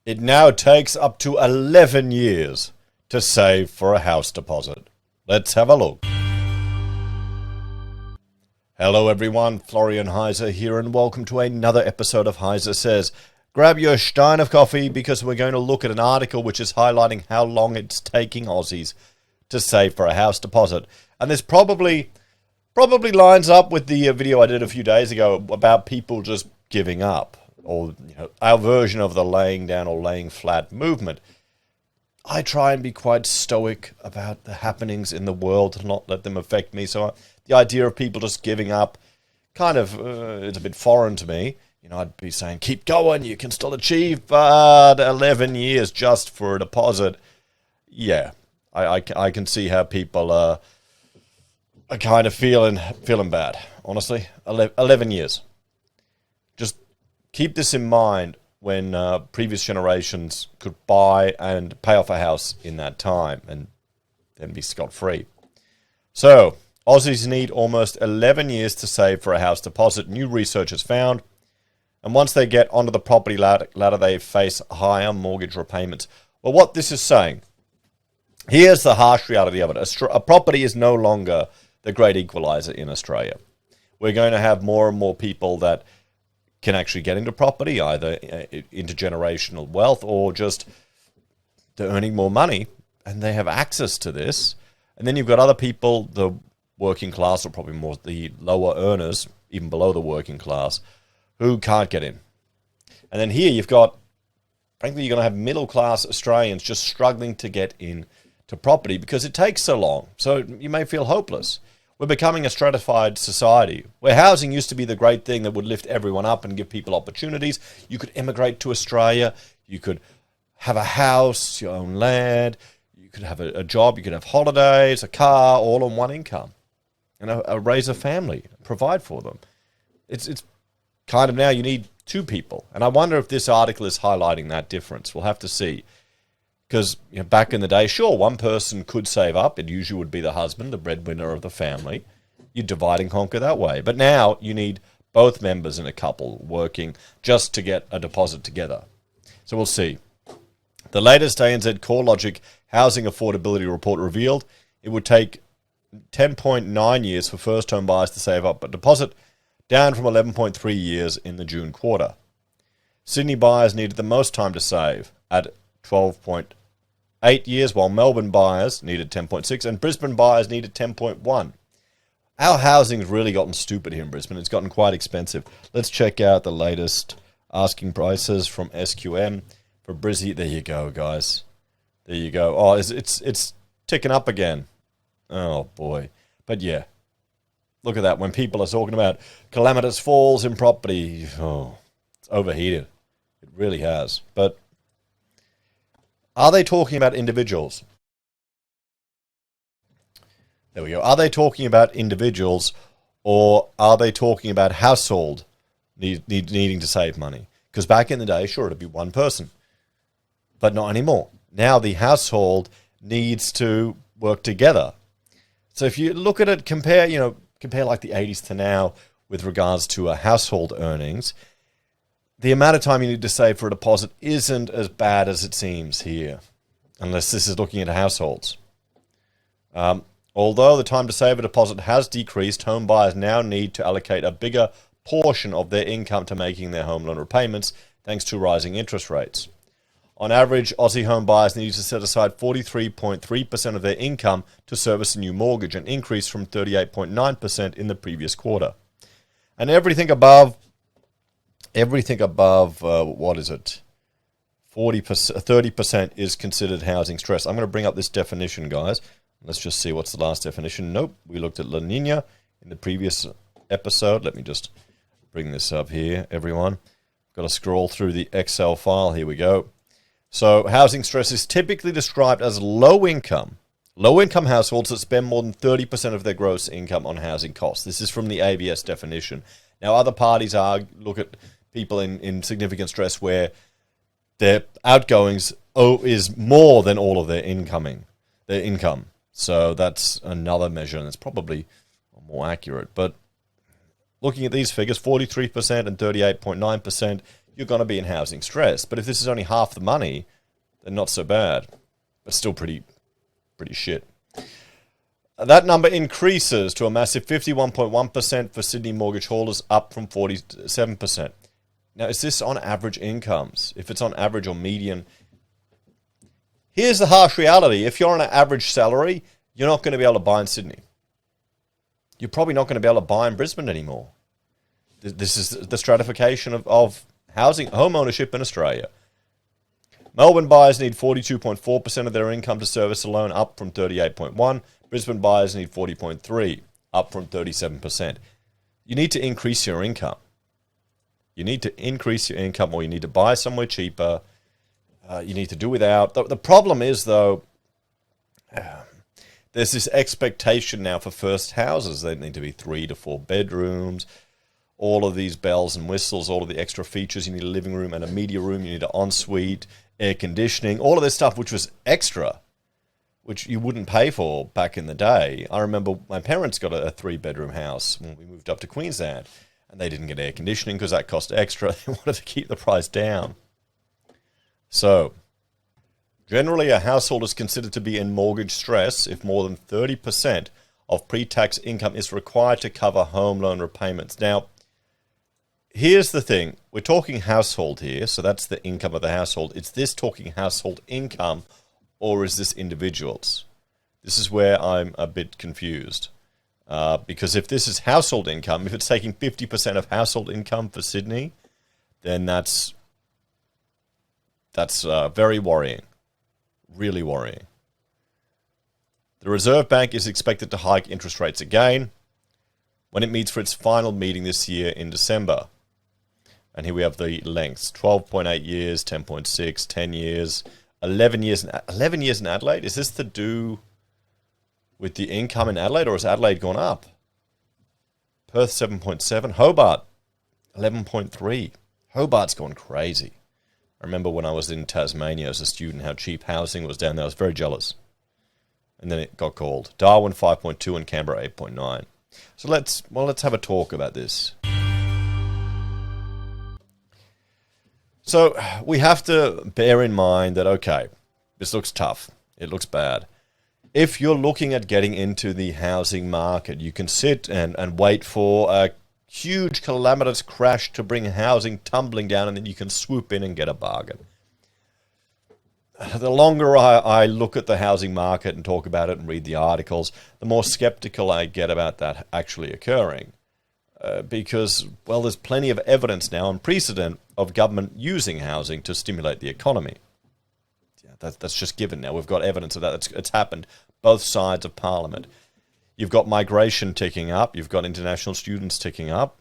It now takes up to 11 years to save for a house deposit. Let's have a look. Hello everyone, Florian.Heise here, and welcome to another episode of HeiseSays. Grab your stein of coffee because we're going to look at an article which is highlighting how long it's taking Aussies to save for a house deposit. And this probably lines up with the video I did a few days ago about people just giving up, or our version of the laying down or laying flat movement. I try and be quite stoic about the happenings in the world to not let them affect me. So the idea of people just giving up kind of is a bit foreign to me. I'd be saying, keep going, you can still achieve, but 11 years just for a deposit. Yeah, I can see how people are kind of feeling bad, honestly. 11 years. Just keep this in mind when previous generations could buy and pay off a house in that time and then be scot-free. So, Aussies need almost 11 years to save for a house deposit, new research has found. And once they get onto the property ladder, they face higher mortgage repayments. Well, what this is saying, here's the harsh reality of it. A property is no longer the great equalizer in Australia. We're going to have more and more people that can actually get into property, either intergenerational wealth or just they're earning more money and they have access to this. And then you've got other people, the working class, or probably more the lower earners, even below the working class, who can't get in. And then here you've got, frankly, you're going to have middle-class Australians just struggling to get into property because it takes so long. So you may feel hopeless. We're becoming a stratified society where housing used to be the great thing that would lift everyone up and give people opportunities. You could immigrate to Australia. You could have a house, your own land. You could have a job. You could have holidays, a car, all on one income. And raise a family, provide for them. It's kind of now you need two people. And I wonder if this article is highlighting that difference. We'll have to see. Because back in the day, sure, one person could save up. It usually would be the husband, the breadwinner of the family. You divide and conquer that way. But now you need both members in a couple working just to get a deposit together. So we'll see. The latest ANZ CoreLogic Housing Affordability Report revealed it would take 10.9 years for first home buyers to save up a deposit, down from 11.3 years in the June quarter. Sydney buyers needed the most time to save at 12.8 years, while Melbourne buyers needed 10.6 and Brisbane buyers needed 10.1. Our housing's really gotten stupid here in Brisbane. It's gotten quite expensive. Let's check out the latest asking prices from SQM for Brizzy. There you go, guys. There you go. Oh, it's ticking up again. Oh, boy. But yeah. Look at that. When people are talking about calamitous falls in property, it's overheated. It really has. But are they talking about individuals? There we go. Are they talking about individuals, or are they talking about household needing to save money? Because back in the day, sure, it'd be one person. But not anymore. Now the household needs to work together. So if you look at it, compare like the 80s to now with regards to household earnings, the amount of time you need to save for a deposit isn't as bad as it seems here, unless this is looking at households. Although the time to save a deposit has decreased, home buyers now need to allocate a bigger portion of their income to making their home loan repayments, thanks to rising interest rates. On average, Aussie home buyers need to set aside 43.3% of their income to service a new mortgage, an increase from 38.9% in the previous quarter. And everything above, what is it? 30% is considered housing stress. I'm going to bring up this definition, guys. Let's just see what's the last definition. Nope, we looked at La Nina in the previous episode. Let me just bring this up here, everyone. Got to scroll through the Excel file. Here we go. So housing stress is typically described as low-income households that spend more than 30% of their gross income on housing costs. This is from the ABS definition. Now, other parties look at people in significant stress where their outgoings is more than all of their income. So that's another measure, and it's probably more accurate. But looking at these figures, 43% and 38.9%, you're going to be in housing stress. But if this is only half the money, then not so bad, but still pretty shit. That number increases to a massive 51.1% for Sydney mortgage holders, up from 47%. Now, is this on average incomes? If it's on average or median, here's the harsh reality. If you're on an average salary, you're not going to be able to buy in Sydney. You're probably not going to be able to buy in Brisbane anymore. This is the stratification of housing, home ownership in Australia. Melbourne buyers need 42.4% of their income to service a loan, up from 38.1%. Brisbane buyers need 40.3%, up from 37%. You need to increase your income. You need to increase your income, or you need to buy somewhere cheaper. You need to do without. The problem is, though, there's this expectation now for first houses. They need to be 3 to 4 bedrooms. All of these bells and whistles, all of the extra features. You need a living room and a media room. You need an ensuite, air conditioning, all of this stuff, which was extra, which you wouldn't pay for back in the day. I remember my parents got a 3-bedroom house when we moved up to Queensland, and they didn't get air conditioning because that cost extra. They wanted to keep the price down. So, generally, a household is considered to be in mortgage stress if more than 30% of pre-tax income is required to cover home loan repayments. Now, here's the thing. We're talking household here, so that's the income of the household. Is this talking household income, or is this individuals? This is where I'm a bit confused. Because if this is household income, if it's taking 50% of household income for Sydney, then that's very worrying. Really worrying. The Reserve Bank is expected to hike interest rates again when it meets for its final meeting this year in December. And here we have the lengths: 12.8 years, 10.6, 10 years, 11 years. 11 years in Adelaide? Is this to do with the income in Adelaide, or has Adelaide gone up? Perth 7.7, Hobart 11.3. Hobart's gone crazy. I remember when I was in Tasmania as a student, how cheap housing was down there. I was very jealous. And then it got called. Darwin 5.2 and Canberra 8.9. So let's have a talk about this. So we have to bear in mind that, okay, this looks tough. It looks bad. If you're looking at getting into the housing market, you can sit and wait for a huge calamitous crash to bring housing tumbling down, and then you can swoop in and get a bargain. The longer I look at the housing market and talk about it and read the articles, the more skeptical I get about that actually occurring. Because, well, there's plenty of evidence now and precedent of government using housing to stimulate the economy. Yeah, that's just given now. We've got evidence of that. It's happened both sides of Parliament. You've got migration ticking up. You've got international students ticking up.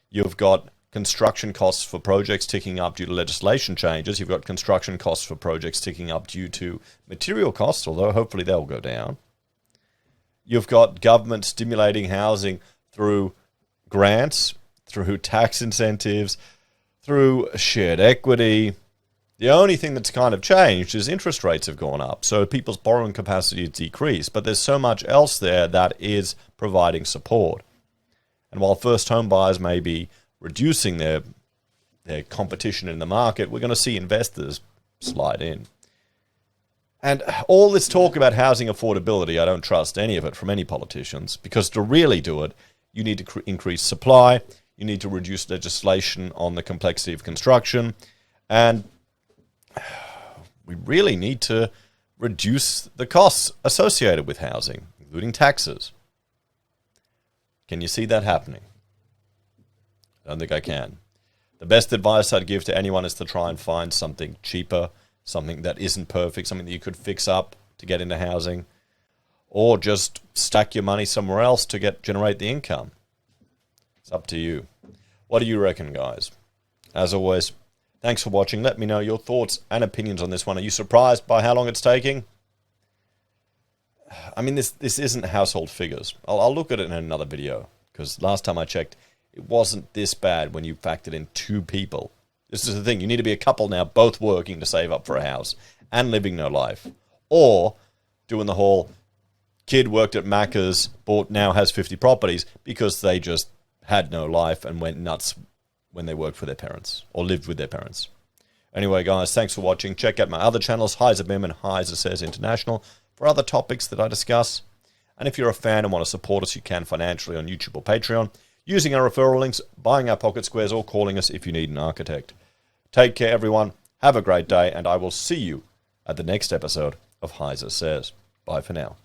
You've got construction costs for projects ticking up due to legislation changes. You've got construction costs for projects ticking up due to material costs, although hopefully they'll go down. You've got government stimulating housing through grants, through tax incentives, through shared equity. The only thing that's kind of changed is interest rates have gone up, so people's borrowing capacity has decreased, but there's so much else there that is providing support. And while first home buyers may be reducing their competition in the market, we're going to see investors slide in. And all this talk about housing affordability, I don't trust any of it from any politicians, because to really do it, you need to increase supply, you need to reduce legislation on the complexity of construction, and we really need to reduce the costs associated with housing, including taxes. Can you see that happening? I don't think I can. The best advice I'd give to anyone is to try and find something cheaper, something that isn't perfect, something that you could fix up to get into housing, or just stack your money somewhere else to generate the income. It's up to you. What do you reckon, guys? As always, thanks for watching. Let me know your thoughts and opinions on this one. Are you surprised by how long it's taking? I mean, this isn't household figures. I'll look at it in another video, because last time I checked, it wasn't this bad when you factored in 2 people. This is the thing. You need to be a couple now, both working to save up for a house and living no life. Or doing the whole kid worked at Macca's, now has 50 properties because they just had no life and went nuts when they worked for their parents or lived with their parents. Anyway, guys, thanks for watching. Check out my other channels, HeiseBim and HeiseSays International, for other topics that I discuss. And if you're a fan and want to support us, you can financially on YouTube or Patreon, using our referral links, buying our pocket squares, or calling us if you need an architect. Take care, everyone. Have a great day, and I will see you at the next episode of HeiseSays. Bye for now.